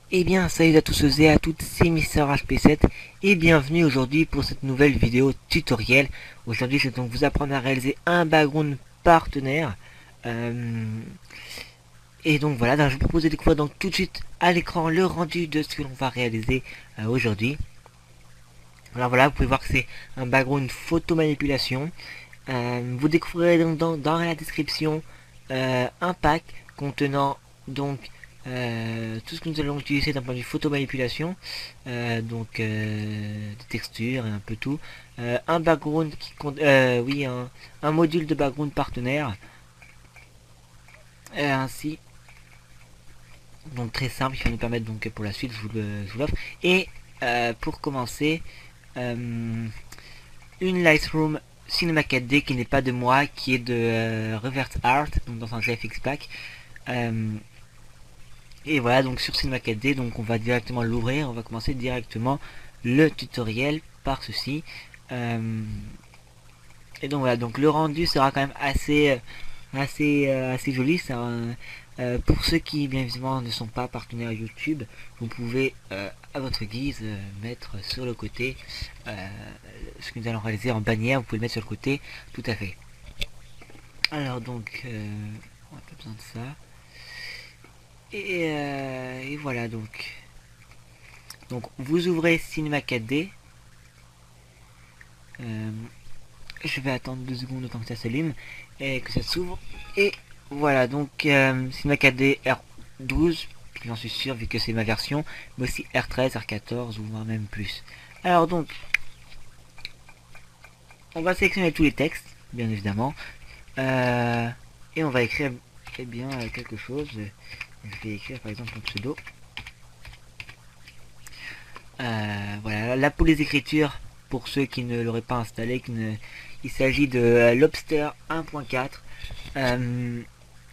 Eh bien, salut à tous et à toutes, c'est MrHP7 et bienvenue aujourd'hui pour cette nouvelle vidéo tutoriel. Aujourd'hui, je vais donc vous apprendre à réaliser un background partenaire. Et donc voilà, je vous propose de découvrir donc tout de suite à l'écran le rendu de ce que l'on va réaliser aujourd'hui. Alors voilà, vous pouvez voir que c'est un background photo manipulation. Vous découvrirez donc dans la description un pack contenant donc tout ce que nous allons utiliser d'un point de vue photo manipulation, des textures et un peu tout, un background qui compte, un module de background partenaire, ainsi, donc très simple, qui va nous permettre donc pour la suite, je vous l'offre. Et pour commencer, une Lightroom Cinema 4D qui n'est pas de moi, qui est de Reverse Art, donc dans un GFX pack. Et voilà, donc sur Cinema 4D, donc on va directement l'ouvrir, on va commencer directement le tutoriel par ceci. Et donc voilà, donc le rendu sera quand même assez joli. Ça, pour ceux qui bien évidemment ne sont pas partenaires YouTube, vous pouvez à votre guise mettre sur le côté ce que nous allons réaliser en bannière. Vous pouvez le mettre sur le côté, tout à fait. Alors donc, on n'a pas besoin de ça. Et voilà donc vous ouvrez Cinema 4D. Je vais attendre 2 secondes le temps que ça s'allume et que ça s'ouvre. Et voilà donc Cinema 4D R12, j'en suis sûr vu que c'est ma version, mais aussi R13, R14 ou voire même plus. Alors donc on va sélectionner tous les textes bien évidemment et on va écrire bien quelque chose. Je vais écrire par exemple un pseudo. Voilà, là pour les écritures, pour ceux qui ne l'auraient pas installé, il s'agit de Lobster 1.4.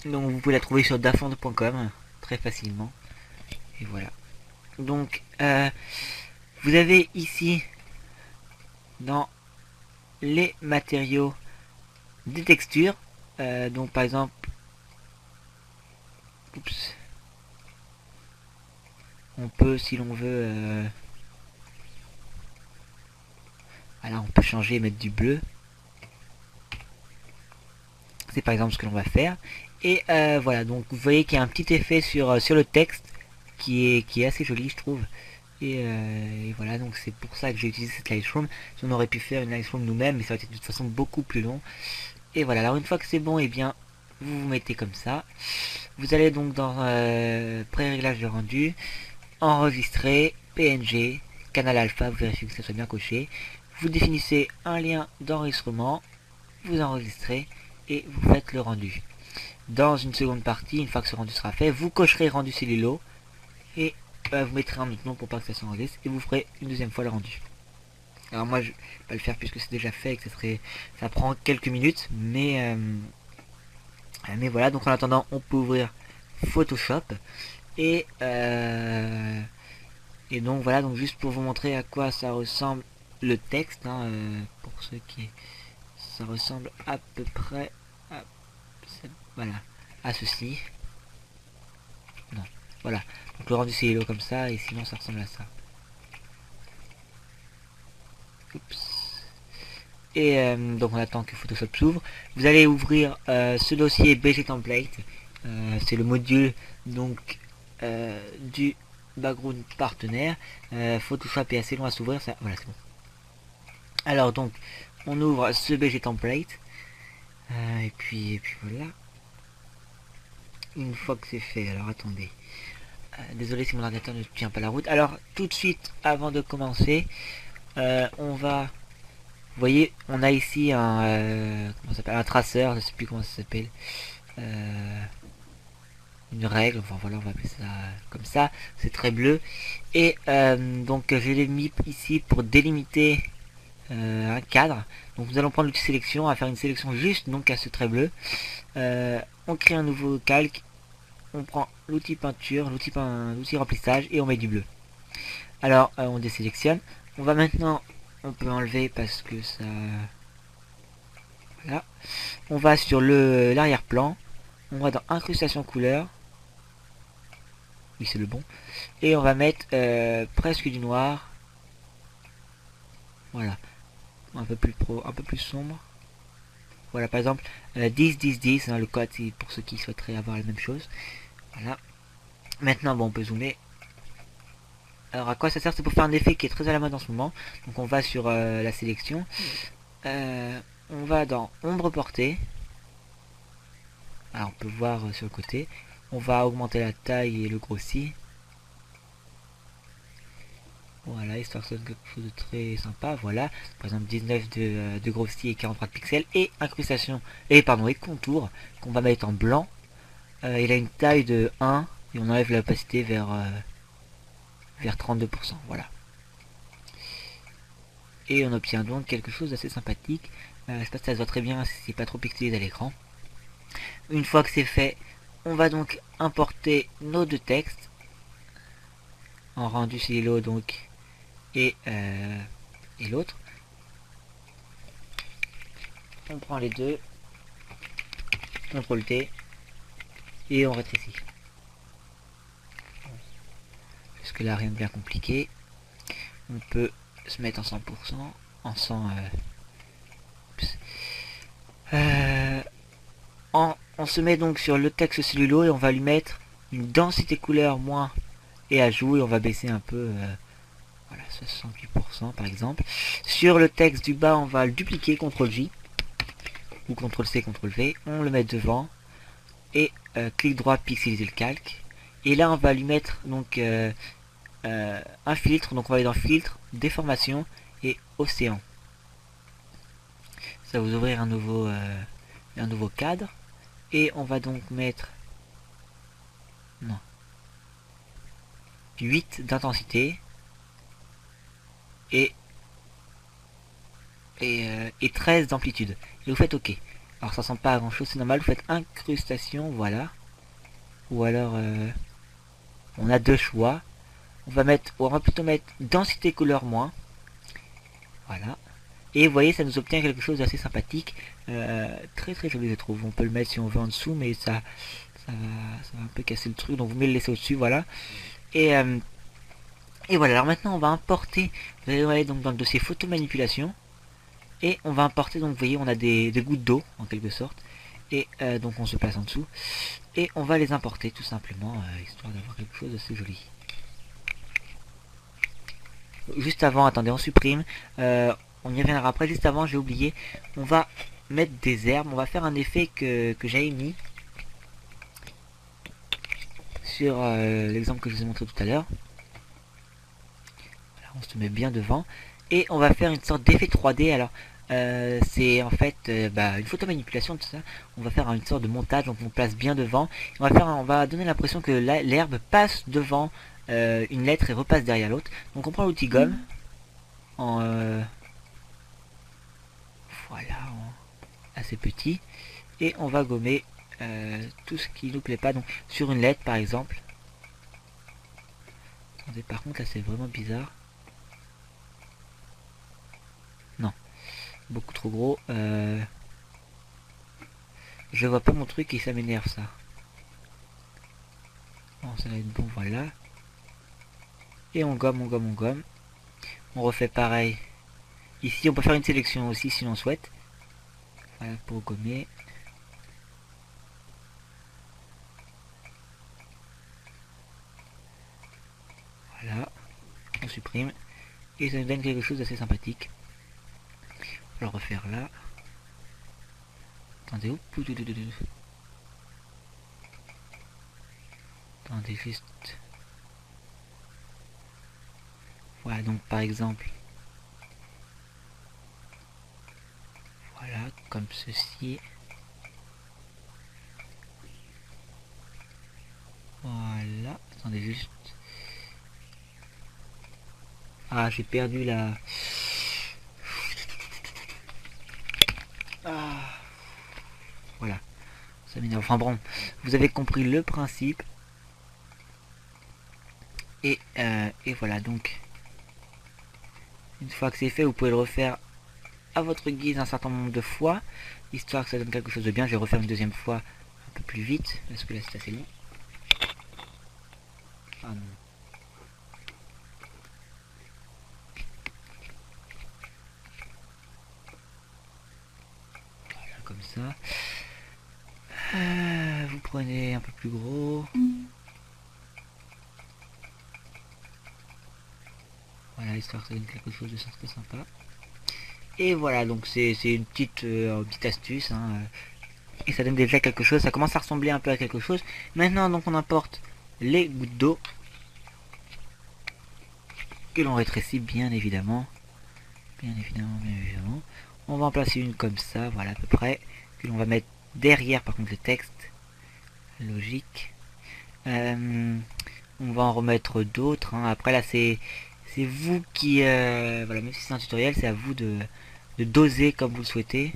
Donc vous pouvez la trouver sur dafond.com très facilement. Et voilà. Donc vous avez ici dans les matériaux des textures. Donc par exemple, oups. On peut, si l'on veut, voilà, on peut changer et mettre du bleu. C'est par exemple ce que l'on va faire. Et voilà, donc vous voyez qu'il y a un petit effet sur le texte qui est assez joli, je trouve. Et voilà, donc c'est pour ça que j'ai utilisé cette Lightroom. Si on aurait pu faire une Lightroom nous-mêmes, mais ça aurait été de toute façon beaucoup plus long. Et voilà, alors une fois que c'est bon, et bien vous vous mettez comme ça. Vous allez donc dans pré-réglage de rendu, enregistrer, PNG, canal alpha, vous vérifiez que ça soit bien coché. Vous définissez un lien d'enregistrement, vous enregistrez et vous faites le rendu. Dans une seconde partie, une fois que ce rendu sera fait, vous cocherez rendu cellulo et vous mettrez un autre nom pour pas que ça s'enregistre et vous ferez une deuxième fois le rendu. Alors moi je vais pas le faire puisque c'est déjà fait et que ça prend quelques minutes, mais voilà, donc en attendant on peut ouvrir Photoshop et donc voilà, donc juste pour vous montrer à quoi ça ressemble le texte, hein, pour ceux qui, ça ressemble à peu près à, voilà, à ceci. Non, voilà, donc le rendu c'est hello comme ça et sinon ça ressemble à ça. Oups. Et donc on attend que Photoshop s'ouvre. Vous allez ouvrir ce dossier BG Template, c'est le module donc du background partenaire. Photoshop est assez loin à s'ouvrir, ça, voilà, c'est bon. Alors donc on ouvre ce BG Template et puis voilà. Une fois que c'est fait, alors attendez, désolé si mon ordinateur ne tient pas la route. Alors tout de suite avant de commencer, on va, vous voyez, on a ici un comment ça s'appelle, un traceur, je sais plus comment ça s'appelle. une règle, enfin voilà, on va appeler ça comme ça, c'est très bleu. Et donc je l'ai mis ici pour délimiter un cadre. Donc nous allons prendre l'outil sélection, à faire une sélection juste donc à ce trait bleu. On crée un nouveau calque, on prend l'outil peinture, l'outil remplissage et on met du bleu. Alors on désélectionne. On va maintenant, on peut enlever parce que ça... Voilà. On va sur l'arrière-plan. On va dans incrustation couleur. Oui, c'est le bon. Et on va mettre presque du noir. Voilà. Un peu plus sombre. Voilà, par exemple, 10, 10, 10. Hein, le code, c'est pour ceux qui souhaiteraient avoir la même chose. Voilà. Maintenant, bon, on peut zoomer. Alors, à quoi ça sert? C'est pour faire un effet qui est très à la mode en ce moment. Donc, on va sur la sélection. On va dans ombre portée. Alors, on peut voir sur le côté. On va augmenter la taille et le grossir. Voilà, histoire que ça donne quelque chose de très sympa. Voilà, par exemple 19 de grossir et 43 de pixels. Et incrustation, et pardon, et contour qu'on va mettre en blanc. Il a une taille de 1 et on enlève l'opacité vers 32%. Voilà. Et on obtient donc quelque chose d'assez sympathique. Je sais pas si ça se voit très bien si c'est pas trop pixelisé à l'écran. Une fois que c'est fait, on va donc importer nos deux textes en rendu silo donc et l'autre. On prend les deux, CTRL T et on rétrécit. Jusque là rien de bien compliqué. On peut se mettre en 100%, en 100. On se met donc sur le texte cellulo et on va lui mettre une densité couleur moins et ajout et on va baisser un peu, voilà, 68% par exemple. Sur le texte du bas, on va le dupliquer, CTRL J ou CTRL C, CTRL V. On le met devant et clic droit, pixeliser le calque. Et là, on va lui mettre donc un filtre. Donc on va aller dans filtre, déformation et océan. Ça va vous ouvrir un nouveau cadre. Et on va donc mettre 8 d'intensité et 13 d'amplitude. Et vous faites OK. Alors ça ressemble pas à grand chose, c'est normal. Vous faites incrustation, voilà. Ou alors on a deux choix. On va plutôt mettre densité couleur moins. Voilà. Et vous voyez, ça nous obtient quelque chose d'assez sympathique. Très très joli je trouve. On peut le mettre si on veut en dessous, mais ça va un peu casser le truc. Donc vous mettez le laisser au-dessus, voilà. Et voilà, alors maintenant on va importer, vous allez aller donc dans le dossier photo manipulation. Et on va importer, donc vous voyez, on a des gouttes d'eau, en quelque sorte. Et donc on se place en dessous. Et on va les importer tout simplement, histoire d'avoir quelque chose d'assez joli. Juste avant, attendez, on supprime. On y reviendra après. Juste avant, j'ai oublié. On va mettre des herbes. On va faire un effet que j'avais mis sur l'exemple que je vous ai montré tout à l'heure. On se met bien devant. Et on va faire une sorte d'effet 3D. Alors, c'est en fait une photo manipulation, tout ça. On va faire une sorte de montage. Donc, on place bien devant. On va donner l'impression que l'herbe passe devant une lettre et repasse derrière l'autre. Donc, on prend l'outil gomme. Voilà, assez petit. Et on va gommer tout ce qui nous plaît pas. Donc, sur une lettre, par exemple. Attendez, par contre, là, c'est vraiment bizarre. Non. Beaucoup trop gros. Je vois pas mon truc et ça m'énerve, ça. Bon, ça va être bon, voilà. Et on gomme, on gomme, on gomme. On refait pareil. Ici, on peut faire une sélection aussi si l'on souhaite. Voilà, pour gommer. Voilà. On supprime. Et ça nous donne quelque chose d'assez sympathique. On va le refaire là. Attendez, où attendez, juste... Voilà, donc par exemple... Voilà, comme ceci. Voilà, attendez juste. Ah, j'ai perdu la... Ah, voilà, ça m'énerve. Enfin bon, vous avez compris le principe. Et voilà, donc, une fois que c'est fait, vous pouvez le refaire à votre guise un certain nombre de fois, histoire que ça donne quelque chose de bien. Je vais refaire une deuxième fois un peu plus vite, parce que là c'est assez long. Ah non. Voilà, comme ça. Vous prenez un peu plus gros. Voilà, histoire que ça donne quelque chose de très sympa. Et voilà, donc c'est une petite astuce, hein, et ça donne déjà quelque chose. Ça commence à ressembler un peu à quelque chose. Maintenant, donc on importe les gouttes d'eau que l'on rétrécit bien évidemment. Bien évidemment, bien évidemment. On va en placer une comme ça, voilà à peu près. Que l'on va mettre derrière par contre le texte. Logique. On va en remettre d'autres, hein. Après là c'est vous qui... voilà, même si c'est un tutoriel, c'est à vous de doser comme vous le souhaitez.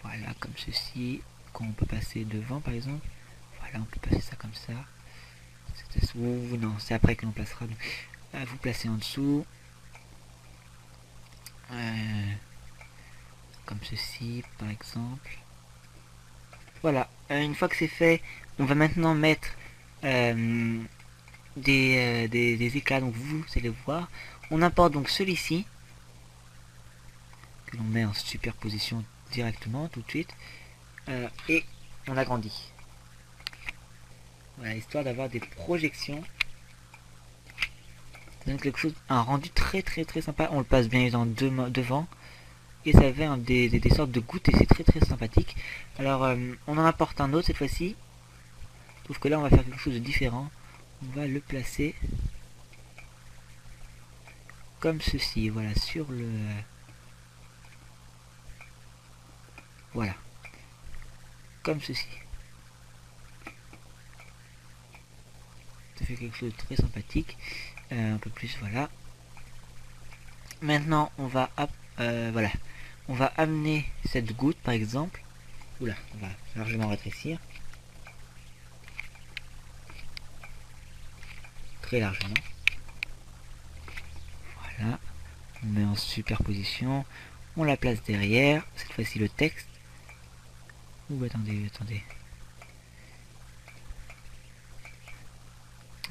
Voilà, comme ceci. Qu'on peut passer devant par exemple. Voilà, on peut passer ça comme ça. Ou non, c'est après que l'on placera. Vous placez en dessous. Comme ceci par exemple. Voilà, une fois que c'est fait, on va maintenant mettre des éclats, donc vous allez voir. On importe donc celui-ci, que l'on met en superposition directement tout de suite, et on agrandit. Voilà, histoire d'avoir des projections. Ça donne quelque chose, un rendu très sympa. On le passe bien évidemment devant. Et ça fait des sortes de gouttes et c'est très sympathique. Alors on en apporte un autre cette fois-ci. Sauf que là on va faire quelque chose de différent. On va le placer comme ceci, voilà, sur le... Voilà. Comme ceci. Ça fait quelque chose de très sympathique. Un peu plus, voilà. Maintenant on va... voilà. On va amener cette goutte par exemple. Oula, on va largement rétrécir. Très largement. Voilà. On met en superposition. On la place derrière. Cette fois-ci le texte. Ouh, attendez.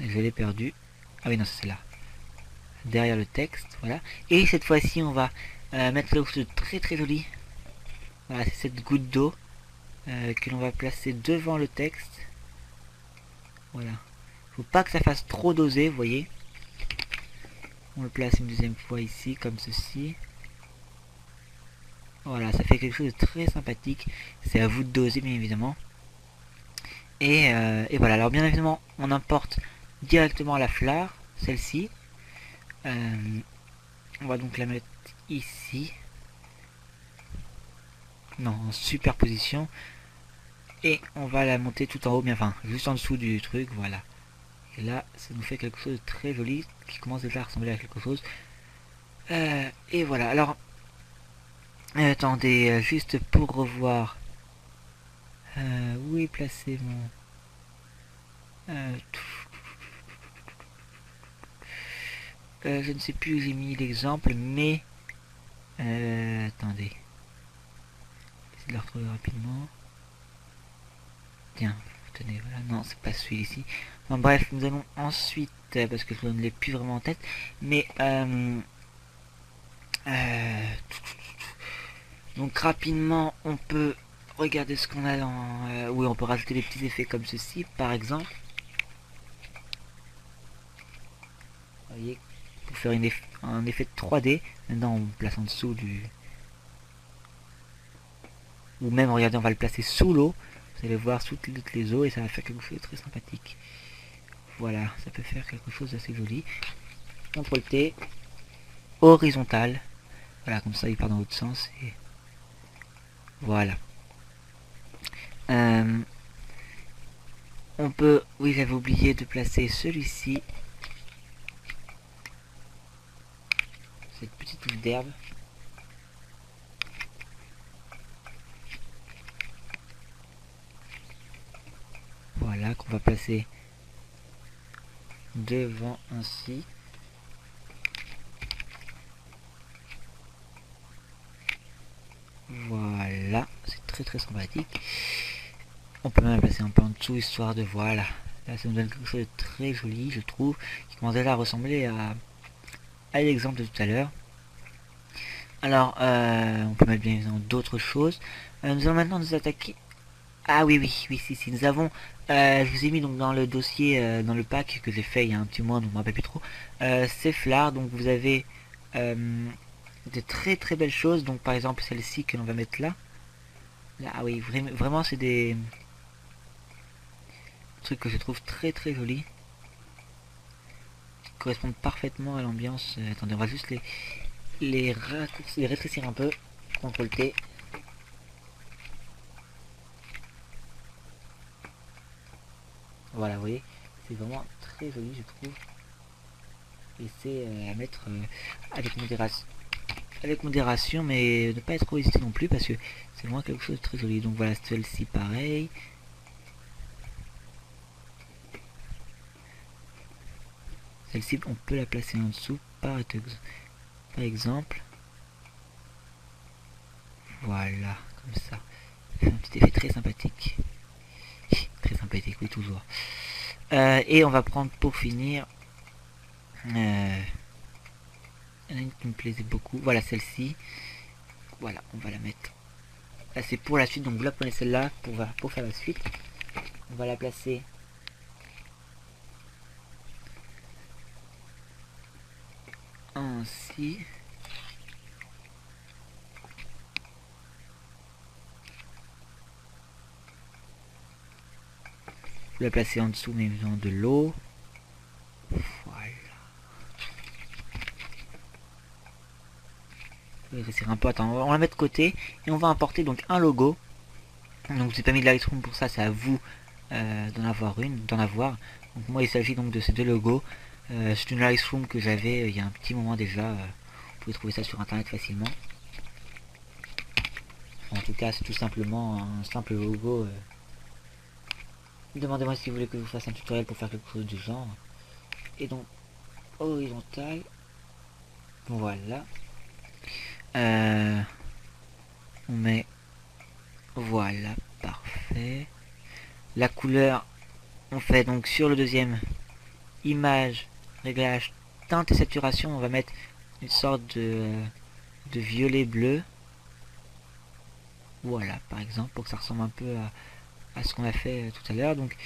Je l'ai perdu. Ah oui, non, c'est là. Derrière le texte, voilà. Et cette fois-ci, on va mettre quelque chose de très joli. Voilà, c'est cette goutte d'eau que l'on va placer devant le texte. Voilà. Faut pas que ça fasse trop dosé, vous voyez. On le place une deuxième fois ici, comme ceci. Voilà, ça fait quelque chose de très sympathique. C'est à vous de doser, bien évidemment. Et voilà, alors bien évidemment, on importe directement la fleur, celle-ci. On va donc la mettre ici. Non, en superposition. Et on va la monter tout en haut, bien enfin, juste en dessous du truc, voilà. Et là, ça nous fait quelque chose de très joli, qui commence déjà à ressembler à quelque chose. Et voilà, alors... attendez, juste pour revoir... où est placé mon... je ne sais plus où j'ai mis l'exemple, mais... attendez. J'essaie de le retrouver rapidement. Tiens, tenez, voilà, non, c'est pas celui-ci. Bon, bref, nous allons ensuite, parce que je ne l'ai plus vraiment en tête, mais... donc rapidement, on peut regarder ce qu'on a dans... oui, on peut rajouter des petits effets comme ceci, par exemple. Vous voyez, pour faire un effet de 3D. Maintenant, on place en dessous du... Ou même, regardez, on va le placer sous l'eau. Vous allez voir sous toutes les eaux et ça va faire quelque chose de très sympathique. Voilà, ça peut faire quelque chose d'assez joli. CTRL T, horizontal. Voilà, comme ça il part dans l'autre sens. Et voilà. On peut, oui j'avais oublié de placer celui-ci, cette petite touffe d'herbe. Voilà, qu'on va placer devant ainsi. Voilà, c'est très très sympathique. On peut même la placer un peu en dessous, histoire de voilà. Là, ça nous donne quelque chose de très joli, je trouve, qui commence déjà à ressembler à l'exemple de tout à l'heure. Alors, on peut mettre bien évidemment d'autres choses. Nous allons maintenant nous attaquer. Ah oui, oui, oui, si, nous avons. Je vous ai mis donc dans le dossier, dans le pack que j'ai fait il y a un petit mois, donc je ne me rappelle plus trop. C'est Flard, donc vous avez de très très belles choses. Donc par exemple celle-ci que l'on va mettre là. Là, ah oui, vraiment c'est des trucs que je trouve très très jolis. Qui correspondent parfaitement à l'ambiance. Attendez, on va juste les raccourcir, les rétrécir un peu. CTRL T. Voilà, vous voyez, c'est vraiment très joli, je trouve. Et c'est à mettre avec modération, mais ne pas être trop hésité non plus parce que c'est vraiment quelque chose de très joli. Donc voilà, celle-ci pareil. Celle-ci, on peut la placer en dessous par exemple. Voilà, comme ça. Un petit effet très sympathique. Très sympathique, oui, toujours. Et on va prendre pour finir. Il y en a une qui me plaisait beaucoup. Voilà, celle-ci. Voilà, on va la mettre. Là, c'est pour la suite. Donc, vous la prenez celle-là pour faire la suite. On va la placer ainsi. Je vais la placer en dessous, mais besoin de l'eau. Voilà. Je vais rétrécir un peu. Attends, on va la mettre de côté. Et on va importer donc un logo. Donc, je n'ai pas mis de Lightroom pour ça. C'est à vous d'en avoir une. Donc, moi, il s'agit donc de ces deux logos. C'est une Lightroom que j'avais il y a un petit moment déjà. Vous pouvez trouver ça sur internet facilement. En tout cas, c'est tout simplement un simple logo. Demandez-moi si vous voulez que je vous fasse un tutoriel pour faire quelque chose du genre. Et donc, horizontal. Voilà. On met. Voilà, parfait. La couleur, on fait donc sur le deuxième image, réglage, teinte et saturation. On va mettre une sorte de violet bleu. Voilà, par exemple, pour que ça ressemble un peu à ce qu'on a fait tout à l'heure. Donc,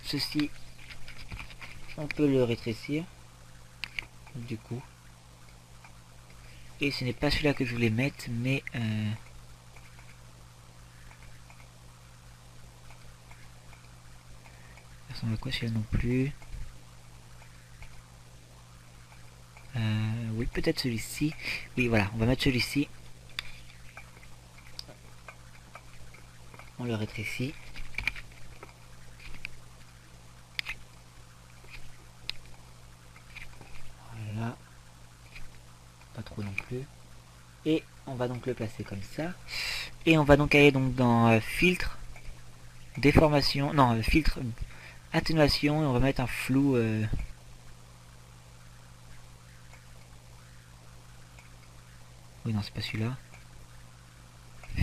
ceci, on peut le rétrécir. Du coup. Et ce n'est pas celui-là que je voulais mettre, mais ça ressemble à quoi celui-là non plus. Oui, peut-être celui-ci. Oui, voilà, on va mettre celui-ci. On le rétrécit. Voilà. Pas trop non plus. Et on va donc le placer comme ça. Et on va donc aller donc dans filtre, déformation, non, filtre, atténuation, et on va mettre un flou. Oui, non, c'est pas celui-là.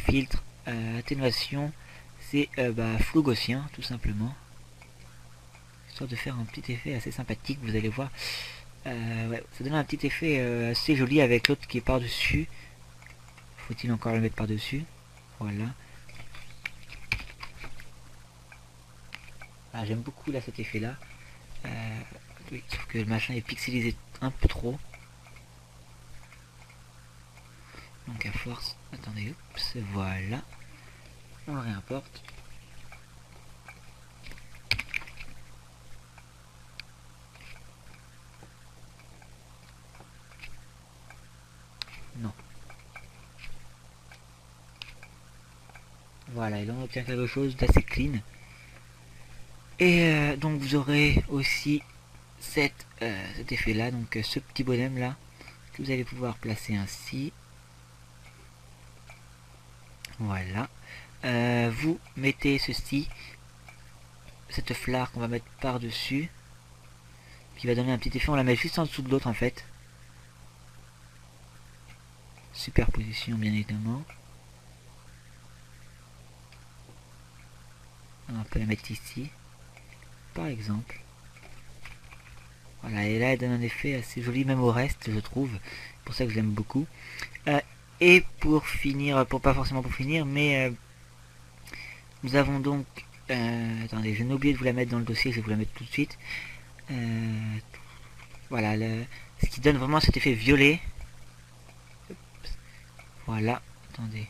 Filtre, atténuation, c'est flou gaussien, tout simplement. Histoire de faire un petit effet assez sympathique, vous allez voir. Ouais, ça donne un petit effet assez joli avec l'autre qui est par-dessus. Faut-il encore le mettre par-dessus? Voilà. Ah, j'aime beaucoup là cet effet là. Oui, sauf que le machin est pixelisé un peu trop. Donc à force, attendez, oups, voilà. On le réimporte. Non. Voilà, et là on obtient quelque chose d'assez clean. Et donc vous aurez aussi cet effet là, donc ce petit bonhomme là que vous allez pouvoir placer ainsi. Voilà. Vous mettez ceci, cette flare qu'on va mettre par dessus, qui va donner un petit effet. On la met juste en dessous de l'autre en fait. Superposition bien évidemment. On peut la mettre ici, par exemple. Voilà, et là elle donne un effet assez joli même au reste, je trouve. C'est pour ça que j'aime beaucoup. Et pour finir, pour pas forcément pour finir, mais nous avons donc... attendez, je n'ai oublié de vous la mettre dans le dossier, je vais vous la mettre tout de suite. Voilà, ce qui donne vraiment cet effet violet. Voilà, attendez.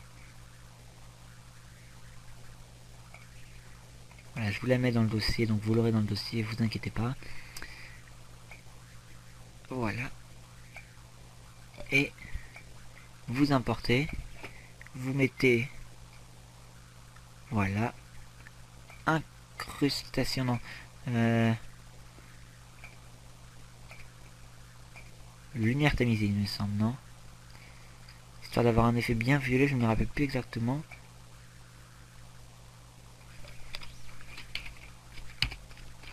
Voilà, je vous la mets dans le dossier, donc vous l'aurez dans le dossier, vous inquiétez pas. Voilà. Et vous importez, vous mettez, voilà, incrustation, non, lumière tamisée il me semble, non, histoire d'avoir un effet bien violet, je ne me rappelle plus exactement.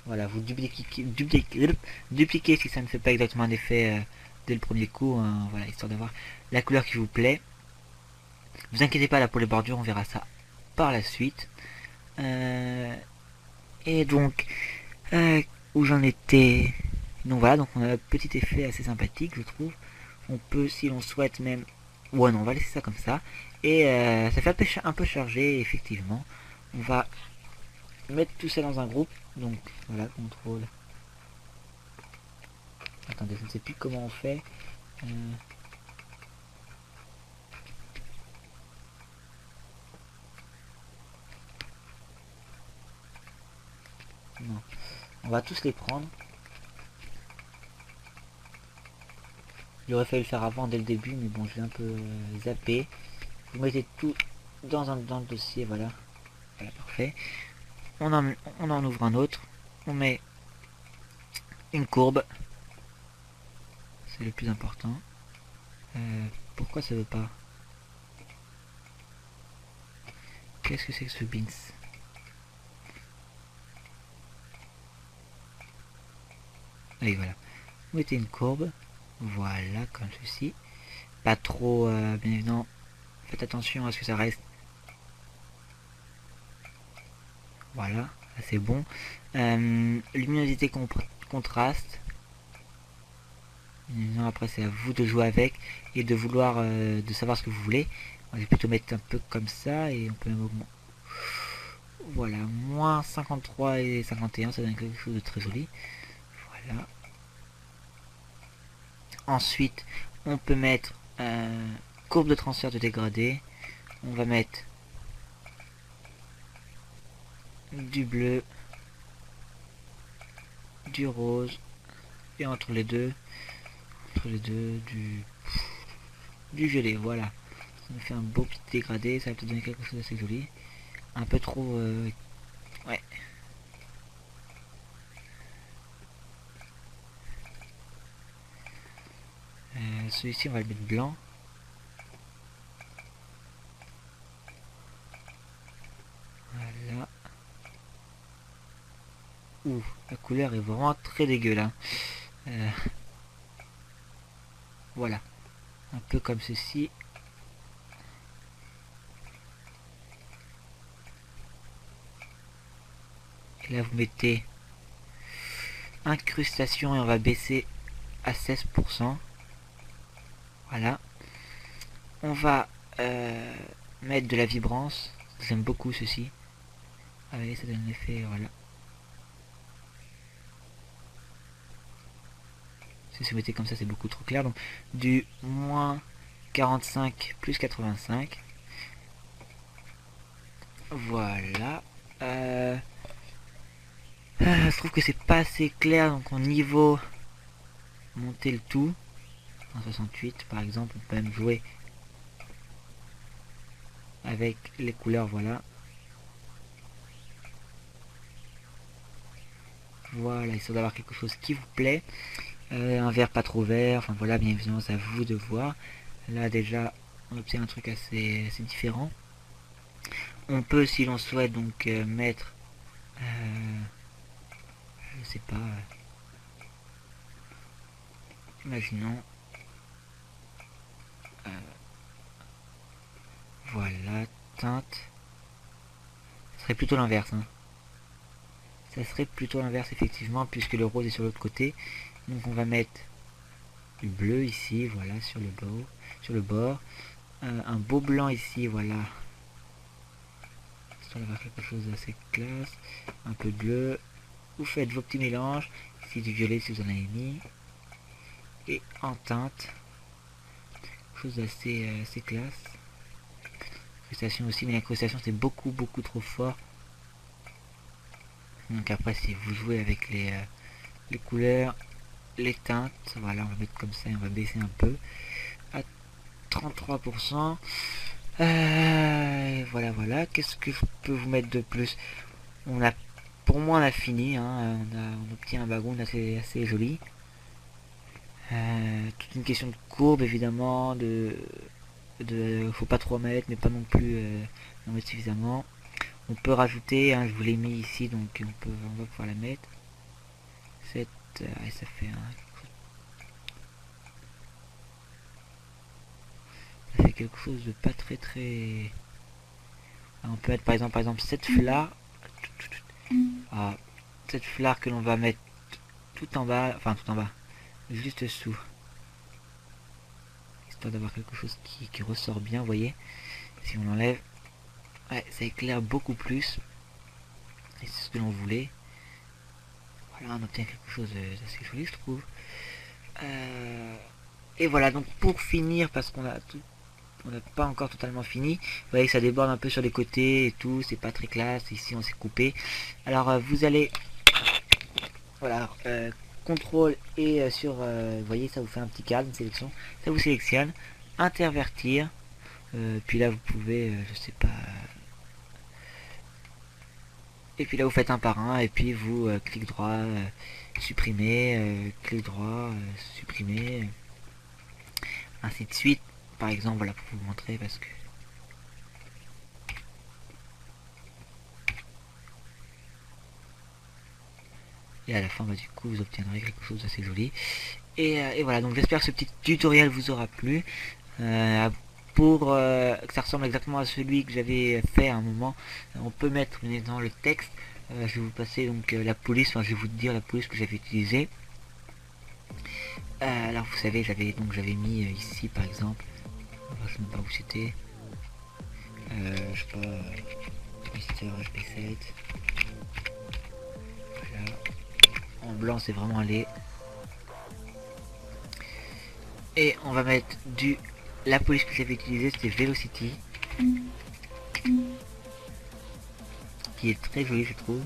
Voilà, vous dupliquez si ça ne fait pas exactement un effet dès le premier coup, hein, voilà, histoire d'avoir la couleur qui vous plaît. Vous inquiétez pas là pour les bordures, on verra ça par la suite. Et donc, où j'en étais. Donc voilà, donc on a un petit effet assez sympathique, je trouve. On peut, si l'on souhaite même... Ouais, non, on va laisser ça comme ça. Et ça fait un peu chargé, effectivement. On va mettre tout ça dans un groupe. Donc voilà, contrôle. Attendez, je ne sais plus comment on fait. Non. On va tous les prendre. Il aurait fallu le faire avant dès le début, mais bon, je vais un peu zapper. Vous mettez tout dans le dossier, voilà. Voilà, parfait. On en ouvre un autre. On met une courbe. C'est le plus important. Pourquoi ça veut pas? Qu'est-ce que c'est que ce bins? Allez, voilà. Vous mettez une courbe. Voilà, comme ceci. Pas trop, bien évidemment. Faites attention à ce que ça reste. Voilà, c'est bon. Luminosité contraste. Après, c'est à vous de jouer avec et de vouloir, de savoir ce que vous voulez. On va plutôt mettre un peu comme ça et on peut même augmenter. Voilà, moins 53 et 51, ça donne quelque chose de très joli. Voilà. Ensuite, on peut mettre courbe de transfert de dégradé. On va mettre du bleu, du rose et entre les deux du violet. Voilà, ça me fait un beau petit dégradé. Ça va peut-être donner quelque chose d'assez joli. Un peu trop, ouais. Celui-ci, on va le mettre blanc. Voilà. Ouh, la couleur est vraiment très dégueu là. Voilà. Un peu comme ceci. Et là, vous mettez incrustation et on va baisser à 16%. Voilà. On va mettre de la vibrance. J'aime beaucoup ceci. Ah oui, ça donne l'effet, voilà. Si vous mettez comme ça, c'est beaucoup trop clair. Donc, du moins 45 plus 85. Voilà. Je trouve que c'est pas assez clair, donc au niveau monter le tout. En 68 par exemple, on peut même jouer avec les couleurs, voilà. Voilà, histoire d'avoir quelque chose qui vous plaît. Un vert pas trop vert, enfin voilà, bien évidemment c'est à vous de voir. Là déjà on obtient un truc assez différent. On peut, si l'on souhaite, donc mettre, je sais pas, imaginons, voilà, teinte, ça serait plutôt l'inverse, hein. Ça serait plutôt l'inverse effectivement, puisque le rose est sur l'autre côté. Donc on va mettre du bleu ici, voilà, sur le bord, un beau blanc ici, voilà, histoire d'avoir quelque chose d'assez classe, un peu de bleu. Vous faites vos petits mélanges, ici du violet si vous en avez mis, et en teinte, quelque chose d'assez classe. Incrustation aussi, mais l'incrustation c'est beaucoup trop fort. Donc après si vous jouez avec les couleurs, les teintes, voilà, on va mettre comme ça et on va baisser un peu à 33%. Voilà, qu'est-ce que je peux vous mettre de plus? Pour moi on a fini, hein, on obtient un background assez joli. Toute une question de courbe évidemment, faut pas trop mettre mais pas non plus en mettre suffisamment. On peut rajouter, hein, je vous l'ai mis ici donc on va pouvoir la mettre. Ça fait quelque chose de pas très. On peut mettre par exemple cette flare. Cette flare que l'on va mettre tout en bas, juste sous, histoire d'avoir quelque chose qui ressort bien, vous voyez. Si on l'enlève, ouais, ça éclaire beaucoup plus et c'est ce que l'on voulait. Voilà, on obtient quelque chose d'assez joli, je trouve. Et voilà, donc pour finir, parce qu'on n'a pas encore totalement fini, vous voyez que ça déborde un peu sur les côtés et tout, c'est pas très classe. Ici on s'est coupé, alors vous allez, voilà, contrôle et sur, vous voyez, ça vous fait un petit cadre, une sélection, ça vous sélectionne, intervertir, puis là vous pouvez, je sais pas, et puis là vous faites un par un, et puis vous clic droit, supprimer, clic droit, supprimer, ainsi de suite. Par exemple, voilà, pour vous montrer, parce que et à la fin, bah, du coup vous obtiendrez quelque chose d'assez joli. Et voilà, donc j'espère que ce petit tutoriel vous aura plu. Pour que ça ressemble exactement à celui que j'avais fait à un moment, on peut mettre dans le texte. Je vais vous passer donc la police, enfin je vais vous dire la police que j'avais utilisée. Alors vous savez, j'avais mis ici par exemple, je sais même pas où c'était, je sais pas, Mister HP7. Voilà, en blanc c'est vraiment allé. Et on va mettre la police que j'avais utilisée, c'était Velocity, qui est très jolie je trouve,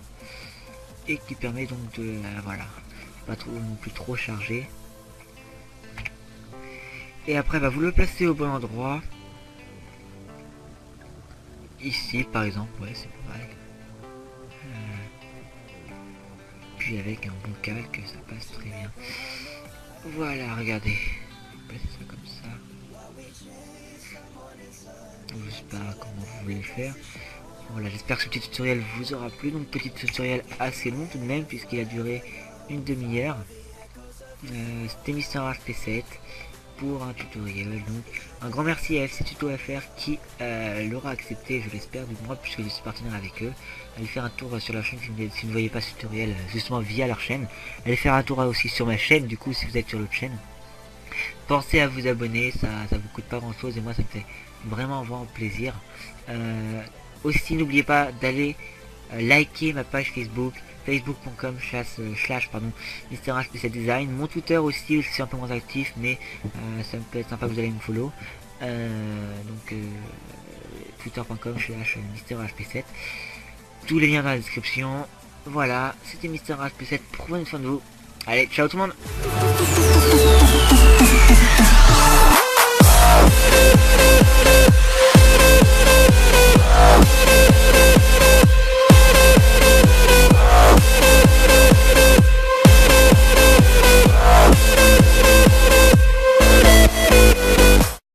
et qui permet donc de, voilà, pas trop non plus trop chargé. Et après bah, vous le placez au bon endroit, ici par exemple, ouais c'est pareil. Puis avec un bon calque ça passe très bien. Voilà, regardez, placer ça comme ça. Je sais pas comment vous voulez le faire. Voilà, j'espère que ce petit tutoriel vous aura plu. Donc petit tutoriel assez long tout de même, puisqu'il a duré une demi-heure. C'était Mister HP7 pour un tutoriel. Donc un grand merci à FC Tuto FR qui l'aura accepté, je l'espère, du moins, puisque je suis partenaire avec eux. Allez faire un tour sur leur chaîne si vous ne voyez pas ce tutoriel justement via leur chaîne. Allez faire un tour aussi sur ma chaîne du coup si vous êtes sur l'autre chaîne. Pensez à vous abonner, ça vous coûte pas grand chose et moi ça me fait vraiment plaisir. Aussi n'oubliez pas d'aller liker ma page Facebook, facebook.com slash Mister HP7 Design. Mon Twitter aussi, c'est un peu moins actif, mais ça me peut être sympa que vous allez me follow. Twitter.com slash Mister HP7. Tous les liens dans la description. Voilà, c'était Mister HP7. Prenez soin de vous. Allez, ciao tout le monde.